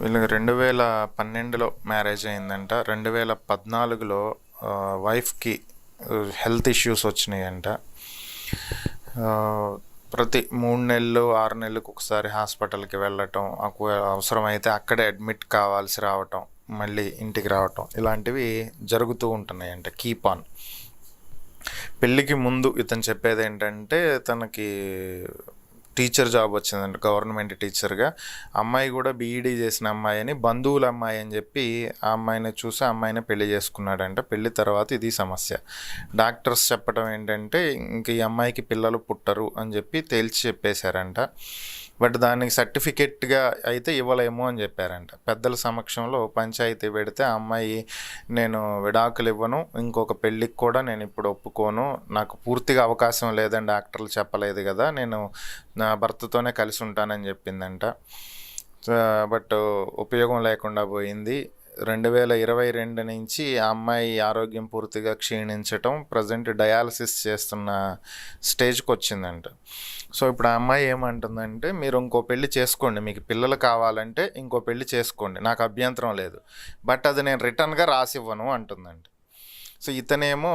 వీళ్ళకి 2012లో మ్యారేజ్ అయిందంట. 2014లో వైఫ్కి హెల్త్ ఇష్యూస్ వచ్చినాయంట. ఆ, ప్రతి 3 నెలలు 6 నెలలకు ఒకసారి హాస్పిటల్కి వెళ్ళటం, అవసరమైతే అక్కడే అడ్మిట్ కావాల్సి రావటం, మళ్ళీ ఇంటికి రావటం, ఇలాంటివి జరుగుతూ ఉంటున్నాయంట. Keep on. పెళ్ళికి ముందు ఇతను చెప్పేది ఏంటంటే తనకి టీచర్ జాబ్ వచ్చిందంట, గవర్నమెంట్ టీచర్గా. అమ్మాయి కూడా బీఈడీ చేసిన అమ్మాయి అని, బంధువుల అమ్మాయి అని చెప్పి ఆ అమ్మాయిని చూసి ఆ అమ్మాయిని పెళ్లి చేసుకున్నాడంట. పెళ్లి తర్వాత ఇది సమస్య. డాక్టర్స్ చెప్పడం ఏంటంటే ఇంక ఈ అమ్మాయికి పిల్లలు పుట్టరు అని చెప్పి తేల్చి చెప్పేశారంట. బట్ దానికి సర్టిఫికెట్గా అయితే ఇవ్వలేము అని చెప్పారంట. పెద్దల సమక్షంలో పంచాయతీ పెడితే ఆ అమ్మాయి, నేను విడాకులు ఇవ్వను, ఇంకొక పెళ్ళికి కూడా నేను ఇప్పుడు ఒప్పుకోను, నాకు పూర్తిగా అవకాశం లేదని డాక్టర్లు చెప్పలేదు కదా, నేను నా భర్తతోనే కలిసి ఉంటానని చెప్పిందంట. బట్ ఉపయోగం లేకుండా పోయింది. 2022 నుంచి ఆ అమ్మాయి ఆరోగ్యం పూర్తిగా క్షీణించటం, ప్రజెంట్ డయాలసిస్ చేస్తున్న స్టేజ్కి వచ్చిందంట. సో ఇప్పుడు ఆ అమ్మాయి ఏమంటుందంటే, మీరు ఇంకో పెళ్లి చేసుకోండి, మీకు పిల్లలు కావాలంటే ఇంకో పెళ్లి చేసుకోండి, నాకు అభ్యంతరం లేదు, బట్ అది నేను రిటర్న్గా రాసివ్వను అంటుందంట. సో ఇతనేమో,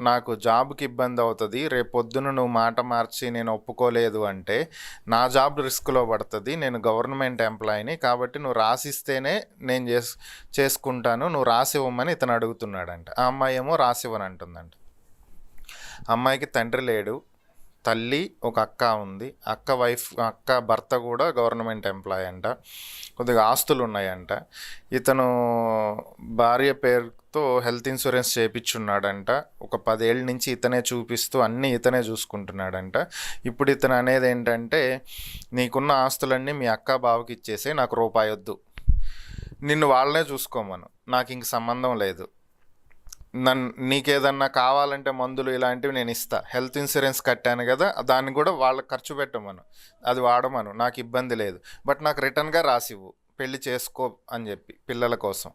నాకు జాబ్కి ఇబ్బంది అవుతుంది, రేపు పొద్దున నువ్వు మాట మార్చి నేను ఒప్పుకోలేదు అంటే నా జాబ్ రిస్క్లో పడుతుంది, నేను గవర్నమెంట్ ఎంప్లాయీని కాబట్టి నువ్వు రాసిస్తేనే నేను చేసుకుంటాను, నువ్వు రాసివ్వమని ఇతను అడుగుతున్నాడంట. ఆ అమ్మాయి ఏమో రాసివ్వని అంటుందంట. అమ్మాయికి తండ్రి లేడు, తల్లి ఒక అక్క ఉంది. అక్క భర్త కూడా గవర్నమెంట్ ఎంప్లాయీ అంట. కొద్దిగా ఆస్తులు ఉన్నాయంట. ఇతను భార్య పేరుతో హెల్త్ ఇన్సూరెన్స్ చేయించున్నాడంట. ఒక 10 ఏళ్ళ నుంచి ఇతనే చూపిస్తూ అన్నీ ఇతనే చూసుకుంటున్నాడంట. ఇప్పుడు ఇతను అనేది ఏంటంటే, నీకున్న ఆస్తులన్నీ మీ అక్క బావకి ఇచ్చేసి నాకు రూపాయి వద్దు, నిన్ను వాళ్ళనే చూసుకోమను, నాకు ఇంక సంబంధం లేదు, నీకేదన్నా కావాలంటే మందులు ఇలాంటివి నేను ఇస్తా, హెల్త్ ఇన్సూరెన్స్ కట్టాను కదా దాన్ని కూడా వాళ్ళకి ఖర్చు పెట్టమను, అది వాడమను, నాకు ఇబ్బంది లేదు, బట్ నాకు రిటర్న్గా రాసివ్వు, పెళ్లి చేసుకో అని చెప్పి పిల్లల కోసం.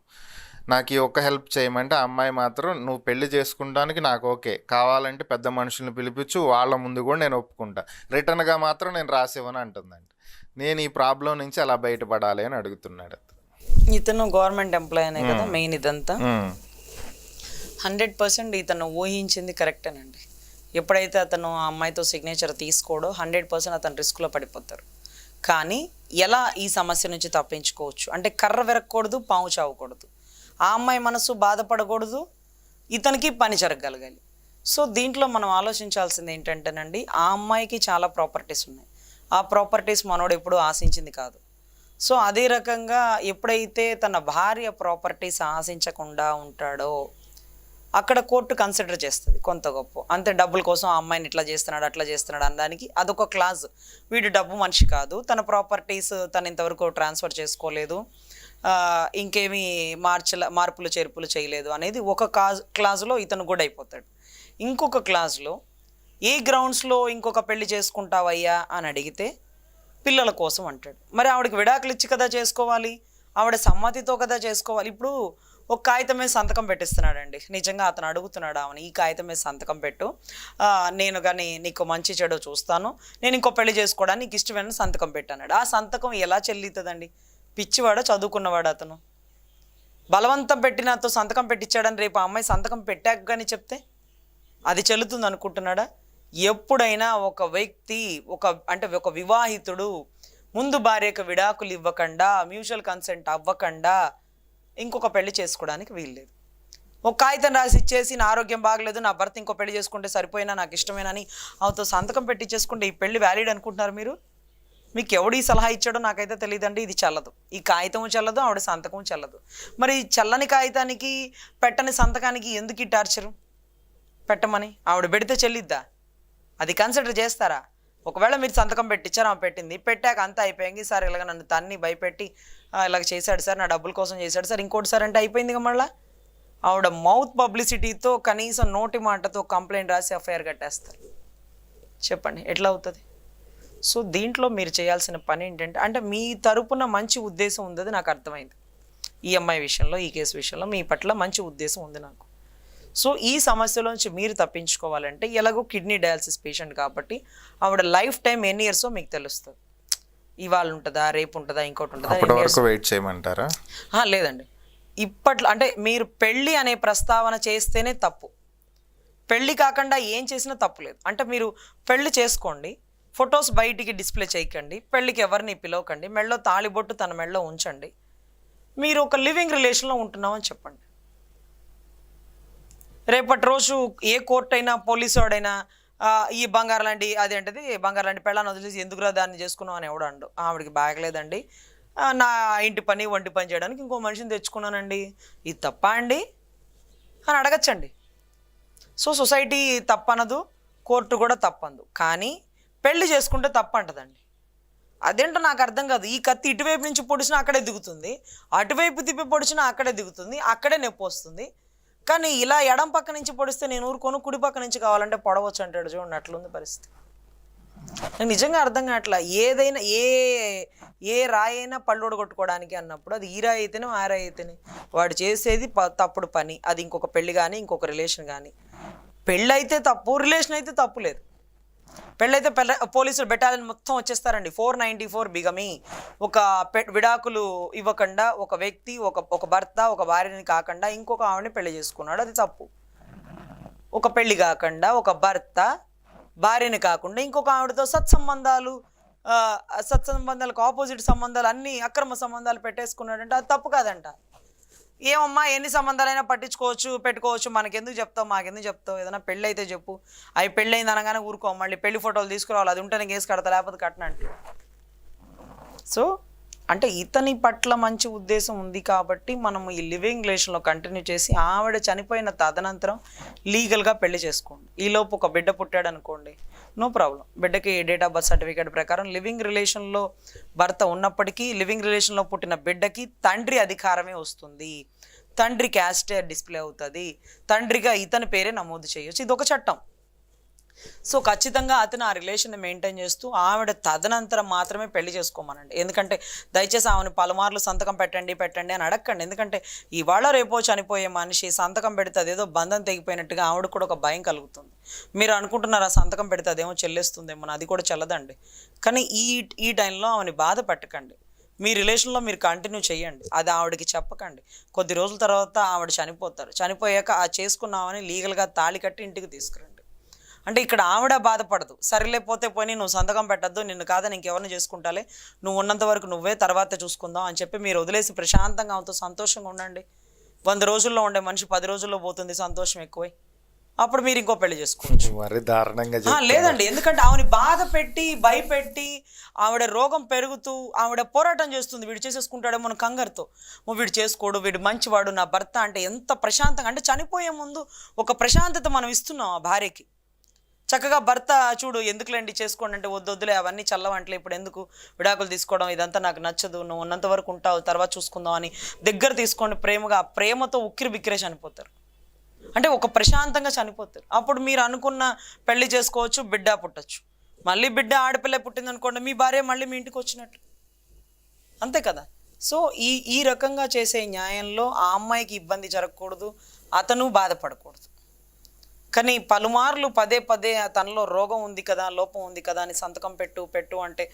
నాకు ఈ ఒక్క హెల్ప్ చేయమంటే ఆ అమ్మాయి మాత్రం, నువ్వు పెళ్లి చేసుకుంటానికి నాకు ఓకే, కావాలంటే పెద్ద మనుషుల్ని పిలిపించు, వాళ్ళ ముందు కూడా నేను ఒప్పుకుంటా, రిటర్న్గా మాత్రం నేను రాసివ్వను అంటుందండి. నేను ఈ ప్రాబ్లం నుంచి అలా బయటపడాలి అని అడుగుతున్నాడు. ఇతను గవర్నమెంట్ ఎంప్లాయ్ అనే కదా మెయిన్ ఇదంతా. 100% ఇతను ఊహించింది కరెక్టేనండి. ఎప్పుడైతే అతను ఆ అమ్మాయితో సిగ్నేచర్ తీసుకోడో 100% అతను రిస్క్లో పడిపోతారు. కానీ ఎలా ఈ సమస్య నుంచి తప్పించుకోవచ్చు అంటే, కర్ర విరగకూడదు, పాము చావకూడదు, ఆ అమ్మాయి మనసు బాధపడకూడదు, ఇతనికి పని జరగగలగాలి. సో దీంట్లో మనం ఆలోచించాల్సింది ఏంటంటేనండి, ఆ అమ్మాయికి చాలా ప్రాపర్టీస్ ఉన్నాయి, ఆ ప్రాపర్టీస్ మనోడు ఎప్పుడూ ఆశించింది కాదు. సో అదే రకంగా ఎప్పుడైతే తన భార్య ప్రాపర్టీస్ ఆశించకుండా ఉంటాడో అక్కడ కోర్టు కన్సిడర్ చేస్తుంది కొంత గొప్ప. అంతే, డబ్బుల కోసం ఆ అమ్మాయిని ఇట్లా చేస్తున్నాడు అట్లా చేస్తున్నాడు అనడానికి అదొక క్లాజ్. వీడు డబ్బు మనిషి కాదు, తన ప్రాపర్టీస్ తను ఇంతవరకు ట్రాన్స్ఫర్ చేసుకోలేదు, ఇంకేమీ మార్పులు చేర్పులు చేయలేదు అనేది ఒక క్లాజ్లో ఇతను కూడా అయిపోతాడు. ఇంకొక క్లాజ్లో, ఏ గ్రౌండ్స్లో ఇంకొక పెళ్లి చేసుకుంటావయ్యా అని అడిగితే పిల్లల కోసం అంటాడు. మరి ఆవిడకి విడాకులు ఇచ్చి కదా చేసుకోవాలి, ఆవిడ సమ్మతితో కదా చేసుకోవాలి. ఇప్పుడు ఒక కాగితం మీద సంతకం పెట్టిస్తున్నాడండి. నిజంగా అతను అడుగుతున్నాడు ఆమెను, ఈ కాగితం మీద సంతకం పెట్టు, నేను కానీ నీకు మంచి చెడు చూస్తాను, నేను ఇంకో పెళ్లి చేసుకోవడానికి నీకు ఇష్టమైన సంతకం పెట్టాడు. ఆ సంతకం ఎలా చెల్లుతుందండి? పిచ్చివాడా చదువుకున్నవాడు అతను? బలవంతం పెట్టినతో సంతకం పెట్టించాడని రేపు ఆ అమ్మాయి సంతకం పెట్టాక కానీ చెప్తే అది చెల్లుతుంది అనుకుంటున్నాడా? ఎప్పుడైనా ఒక వ్యక్తి ఒక వివాహితుడు ముందు భార్యకు విడాకులు ఇవ్వకుండా, మ్యూచువల్ కన్సెంట్ అవ్వకుండా ఇంకొక పెళ్లి చేసుకోవడానికి వీల్లేదు. ఒక కాగితం రాసి ఇచ్చేసి, నా ఆరోగ్యం బాగలేదు, నా భర్త ఇంకో పెళ్లి చేసుకుంటే సరిపోయినా నాకు ఇష్టమేనని ఆమెతో సంతకం పెట్టించేసుకుంటే ఈ పెళ్లి వ్యాలిడ్ అనుకుంటున్నారు మీరు? మీకు ఎవడు ఈ సలహా ఇచ్చాడో నాకైతే తెలియదండి. ఇది చెల్లదు, ఈ కాగితం చెల్లదు, ఆవిడ సంతకం చెల్లదు. మరి చల్లని కాగితానికి పెట్టని సంతకానికి ఎందుకు ఈ టార్చరు? పెట్టమని ఆవిడ పెడితే చెల్లిద్దా? అది కన్సిడర్ చేస్తారా? ఒకవేళ మీరు సంతకం పెట్టించారు, ఆమె పెట్టింది, పెట్టాక అంతా అయిపోయింది, సార్ ఇలాగ నన్ను తన్ని భయపెట్టి ఇలాగ చేశాడు సార్, నా డబ్బుల కోసం చేశాడు సార్, ఇంకోటి సార్ అంటే అయిపోయింది. మళ్ళీ ఆవిడ మౌత్ పబ్లిసిటీతో కనీసం నోటి మాటతో కంప్లైంట్ రాసి ఎఫ్ఐఆర్ కట్టేస్తారు. చెప్పండి ఎట్లా అవుతుంది? సో దీంట్లో మీరు చేయాల్సిన పని ఏంటంటే, అంటే మీ తరపున మంచి ఉద్దేశం ఉందని నాకు అర్థమైంది. ఈ అమ్మాయి విషయంలో, ఈ కేసు విషయంలో మీ పట్ల మంచి ఉద్దేశం ఉంది నాకు. సో ఈ సమస్యలోంచి మీరు తప్పించుకోవాలంటే, ఎలాగో కిడ్నీ డయాలసిస్ పేషెంట్ కాబట్టి ఆవిడ లైఫ్ టైం ఎన్ని ఇయర్సో మీకు తెలుస్తుంది. ఇవాళ ఉంటుందా, రేపు ఉంటుందా, ఇంకోటి ఉంటుందా, అప్పటి వరకు వెయిట్ చేయమంటారా? లేదండి. ఇప్పట్లో అంటే మీరు పెళ్ళి అనే ప్రస్తావన చేస్తేనే తప్పు. పెళ్ళి కాకుండా ఏం చేసినా తప్పు లేదు. అంటే మీరు పెళ్ళి చేసుకోండి, ఫొటోస్ బయటికి డిస్ప్లే చేయకండి, పెళ్ళికి ఎవరిని పిలవకండి, మెడలో తాళిబొట్టు తన మెడలో ఉంచండి, మీరు ఒక లివింగ్ రిలేషన్లో ఉంటున్నామని చెప్పండి. రేపటి రోజు ఏ కోర్టు అయినా పోలీసు వాడైనా ఈ బంగారం లాంటి అదేంటిది బంగారం లాంటి పెళ్ళాన్ని వదిలేసి ఎందుకురా దాన్ని చేసుకున్నాం అని ఎవడు అండు. ఆవిడకి బాగలేదండి, నా ఇంటి పని వంటి పని చేయడానికి ఇంకో మనిషిని తెచ్చుకున్నానండి, ఇది తప్ప అండి అని అడగచ్చండి. సో సొసైటీ తప్పనదు, కోర్టు కూడా తప్పందు, కానీ పెళ్లి చేసుకుంటే తప్ప అంటదండి. అదేంటో నాకు అర్థం కాదు. ఈ కత్తి ఇటువైపు నుంచి పొడిచినా అక్కడే దిగుతుంది, అటువైపు తిప్పి పొడిచినా అక్కడే దిగుతుంది, అక్కడే నొప్పి వస్తుంది. కానీ ఇలా ఎడం పక్క నుంచి పొడిస్తే నేను ఊరుకోను, కుడి పక్క నుంచి కావాలంటే పొడవచ్చు అంటాడు. చూడండి, అట్లుంది పరిస్థితి. నాకు నిజంగా అర్థం కావట్లా. ఏదైనా ఏ రాయి అయినా పళ్ళోడు కొట్టుకోవడానికి అన్నప్పుడు అది ఈ రాయి అయితేనే ఆ రాయి అయితేనే వాడు చేసేది తప్పుడు పని. అది ఇంకొక పెళ్ళి కానీ ఇంకొక రిలేషన్ కానీ. పెళ్ళి అయితే తప్పు, రిలేషన్ అయితే తప్పు లేదు. పెళ్ళైతే పోలీసులు బెటాలియన్ మొత్తం వచ్చేస్తారండి. 494 బిగమి. ఒక విడాకులు ఇవ్వకుండా ఒక వ్యక్తి ఒక భర్త ఒక భార్యని కాకుండా ఇంకొక ఆవిడని పెళ్లి చేసుకున్నాడు, అది తప్పు. ఒక పెళ్లి కాకుండా ఒక భర్త భార్యని కాకుండా ఇంకొక ఆవిడతో సత్సంబంధాలకు ఆపోజిట్ సంబంధాలు అన్ని అక్రమ సంబంధాలు పెట్టేసుకున్నాడంటే అది తప్పు కాదంట. ఏమమ్మా ఎన్ని సంబంధాలైనా పెట్టుకోవచ్చు, మనకెందుకు చెప్తావు, మాకెందుకు చెప్తావు, ఏదైనా పెళ్ళి అయితే చెప్పు. అవి పెళ్ళయింది అనగానే ఊరుకో, మళ్ళీ పెళ్లి ఫోటోలు తీసుకురావాలి, అది ఉంటేనే కేసు కడతా, లేకపోతే కట్టనంటే. సో అంటే ఇతని పట్ల మంచి ఉద్దేశం ఉంది కాబట్టి మనం ఈ లివింగ్ రిలేషన్లో కంటిన్యూ చేసి ఆవిడ చనిపోయిన తదనంతరం లీగల్గా పెళ్లి చేసుకోండి. ఈలోపు ఒక బిడ్డ పుట్టాడు అనుకోండి, నో ప్రాబ్లం. బిడ్డకి డేట్ ఆఫ్ బర్త్ సర్టిఫికేట్ ప్రకారం లివింగ్ రిలేషన్లో భర్త ఉన్నప్పటికీ లివింగ్ రిలేషన్లో పుట్టిన బిడ్డకి తండ్రి అధికారమే వస్తుంది, తండ్రి క్యాస్టే డిస్ప్లే అవుతుంది, తండ్రిగా ఇతని పేరే నమోదు చేయొచ్చు. ఇది ఒక చట్టం. సో ఖచ్చితంగా అతను ఆ రిలేషన్ మెయింటైన్ చేస్తూ ఆవిడ తదనంతరం మాత్రమే పెళ్లి చేసుకోమనండి. ఎందుకంటే దయచేసి ఆమెను పలుమార్లు సంతకం పెట్టండి అని అడగండి. ఎందుకంటే ఇవాళ రేపో చనిపోయే మనిషి సంతకం పెడితే అదేదో బంధం తెగిపోయినట్టుగా ఆవిడ కూడా ఒక భయం కలుగుతుంది. మీరు అనుకుంటున్నారు ఆ సంతకం పెడితే అదేమో చెల్లేస్తుందేమో, అది కూడా చెల్లదండి. కానీ ఈ టైంలో ఆమెని బాధ పెట్టకండి. మీ రిలేషన్లో మీరు కంటిన్యూ చేయండి, అది ఆవిడకి చెప్పకండి. కొద్ది రోజుల తర్వాత ఆవిడ చనిపోయాక ఆ చేసుకున్నామని లీగల్గా తాళి కట్టి ఇంటికి తీసుకురండి. అంటే ఇక్కడ ఆవిడ బాధపడదు, సరిలేకపోతే పోయి నువ్వు సంతకం పెట్టద్దు, నిన్ను కాదని ఇంకెవరిని చేసుకుంటాలే, నువ్వు ఉన్నంత వరకు నువ్వే తర్వాత చూసుకుందాం అని చెప్పి మీరు వదిలేసి ప్రశాంతంగా ఆమెతో సంతోషంగా ఉండండి. 100 రోజుల్లో ఉండే మనిషి 10 రోజుల్లో పోతుంది సంతోషం ఎక్కువై, అప్పుడు మీరు ఇంకో పెళ్లి చేసుకోవచ్చు. లేదండి, ఎందుకంటే ఆవిడ బాధ పెట్టి భయపెట్టి ఆవిడ రోగం పెరుగుతూ ఆవిడ పోరాటం చేస్తుంది. వీడు చేసేసుకుంటాడేమో మన కంగారుతో, వీడు చేసుకోడు, వీడు మంచివాడు నా భర్త అంటే ఎంత ప్రశాంతంగా. అంటే చనిపోయే ముందు ఒక ప్రశాంతత మనం ఇస్తున్నాం ఆ భార్యకి. చక్కగా భర్త చూడు ఎందుకులేండి చేసుకోండి అంటే వద్దులే అవన్నీ చల్లవంటలే, ఇప్పుడు ఎందుకు విడాకులు తీసుకోవడం, ఇదంతా నాకు నచ్చదు, నువ్వు ఉన్నంత వరకు ఉంటావు, తర్వాత చూసుకుందాం అని దగ్గర తీసుకోండి ప్రేమగా. ఆ ప్రేమతో ఉక్కిరి బిక్కిరే చనిపోతారు, అంటే ఒక ప్రశాంతంగా చనిపోతారు. అప్పుడు మీరు అనుకున్న పెళ్లి చేసుకోవచ్చు, బిడ్డ పుట్టచ్చు. మళ్ళీ బిడ్డ ఆడపిల్ల పుట్టింది అనుకోండి, మీ భార్య మళ్ళీ మీ ఇంటికి వచ్చినట్టు, అంతే కదా. సో ఈ రకంగా చేసే న్యాయంలో ఆ అమ్మాయికి ఇబ్బంది జరగకూడదు, అతను బాధపడకూడదు. కానీ పలుమార్లు పదే తనలో రోగం ఉంది కదా, లోపం ఉంది కదా అని సంతకం పెట్టు అంటే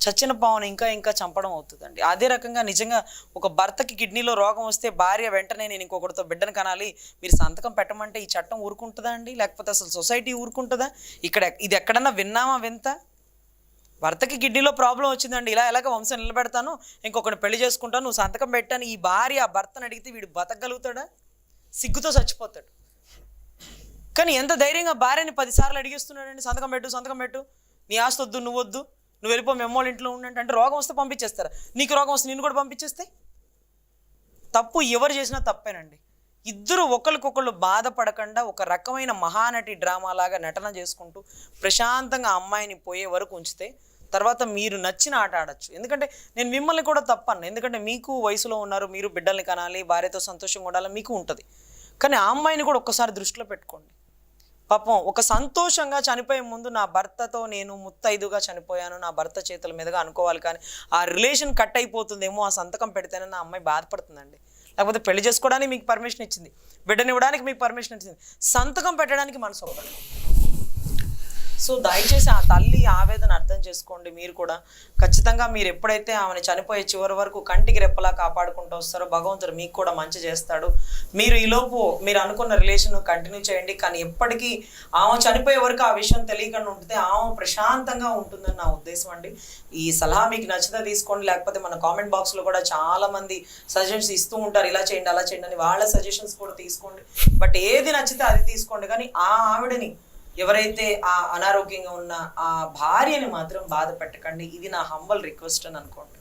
చచ్చిన పావును ఇంకా చంపడం అవుతుందండి. అదే రకంగా నిజంగా ఒక భర్తకి కిడ్నీలో రోగం వస్తే భార్య వెంటనే నేను ఇంకొకరితో బిడ్డను కనాలి మీరు సంతకం పెట్టమంటే ఈ చట్టం ఊరుకుంటుందా అండి? లేకపోతే అసలు సొసైటీ ఊరుకుంటుందా? ఇది ఎక్కడన్నా విన్నామా వింత? భర్తకి కిడ్నీలో ప్రాబ్లం వచ్చిందండి, ఎలాగ వంశం నిలబెడతాను, ఇంకొకరిని పెళ్లి చేసుకుంటాను, నువ్వు సంతకం పెట్టాను. ఈ భార్య ఆ భర్తను అడిగితే వీడు బతకగలుగుతాడా? సిగ్గుతో చచ్చిపోతాడు. కానీ ఎంత ధైర్యంగా భార్యని 10 సార్లు అడిగేస్తున్నాడండి, సంతకం పెట్టు, నీ ఆస్తి వద్దు, నువ్వు వెళ్ళిపో, మెమ్మోళ్ళ ఇంట్లో ఉండండి అంటే. రోగం వస్తే పంపించేస్తారా? నీకు రోగం వస్తే నిన్ను కూడా పంపించేస్తే తప్పు ఎవరు చేసినా తప్పేనండి. ఇద్దరు ఒకరికొకళ్ళు బాధపడకుండా ఒక రకమైన మహానటి డ్రామా లాగా నటన చేసుకుంటూ ప్రశాంతంగా అమ్మాయిని పోయే వరకు ఉంచితే తర్వాత మీరు నచ్చిన ఆట ఆడచ్చు. ఎందుకంటే నేను మిమ్మల్ని కూడా తప్పను, ఎందుకంటే మీకు వయసులో ఉన్నారు, మీరు బిడ్డల్ని కనాలి, భార్యతో సంతోషంగా ఉండాలి, మీకు ఉంటుంది. కానీ ఆ అమ్మాయిని కూడా ఒక్కసారి దృష్టిలో పెట్టుకోండి. పాపం ఒక సంతోషంగా చనిపోయే ముందు నా భర్తతో నేను ముత్తైదుగా చనిపోయాను, నా భర్త చేతుల మీదుగా అనుకోవాలి. కానీ ఆ రిలేషన్ కట్ అయిపోతుందేమో ఆ సంతకం పెడితేనే నా అమ్మాయి బాధపడుతుందండి. లేకపోతే పెళ్లి చేసుకోవడానికి మీకు పర్మిషన్ ఇచ్చింది, బిడ్డని ఇవ్వడానికి మీకు పర్మిషన్ ఇచ్చింది, సంతకం పెట్టడానికి మనసు ఒకటి. సో దయచేసి ఆ తల్లి ఆవేదన అర్థం చేసుకోండి. మీరు కూడా ఖచ్చితంగా మీరు ఎప్పుడైతే ఆమెను చనిపోయే చివరి వరకు కంటికి రెప్పలా కాపాడుకుంటూ వస్తారో భగవంతుడు మీకు కూడా మంచి చేస్తాడు. మీరు ఈలోపు మీరు అనుకున్న రిలేషన్ కంటిన్యూ చేయండి, కానీ ఎప్పటికీ ఆమె చనిపోయే వరకు ఆ విషయం తెలియకుండా ఉంటే ఆమె ప్రశాంతంగా ఉంటుందని నా ఉద్దేశం అండి. ఈ సలహా మీకు నచ్చితే తీసుకోండి, లేకపోతే మన కామెంట్ బాక్స్లో కూడా చాలా మంది సజెషన్స్ ఇస్తూ ఉంటారు, ఇలా చేయండి అలా చేయండి అని. వాళ్ళ సజెషన్స్ కూడా తీసుకోండి, బట్ ఏది నచ్చితే అది తీసుకోండి. కానీ ఆ ఆవిడని ఎవరైతే ఆ అనారోగ్యంగా ఉన్న ఆ భార్యని మాత్రం బాధ పెట్టకండి. ఇది నా హంబల్ రిక్వెస్ట్ అని అనుకోండి.